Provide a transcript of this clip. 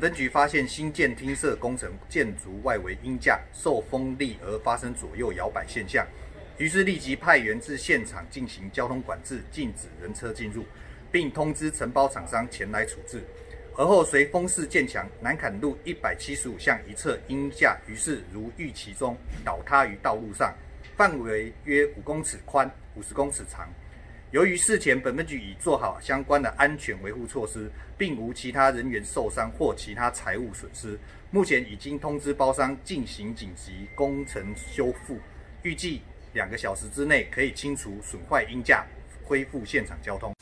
灯局发现新建厅舍工程建筑外围鹰架受风力而发生左右摇摆现象，于是立即派员至现场进行交通管制，禁止人车进入，并通知承包厂商前来处置。而后随风势渐强，南坎路175巷一侧鹰架于是如预期中倒塌于道路上，范围约5公尺宽、50公尺长。由于事前本分局已做好相关的安全维护措施，并无其他人员受伤或其他财物损失，目前已经通知包商进行紧急工程修复，预计2个小时之内可以清除损坏鹰架，恢复现场交通。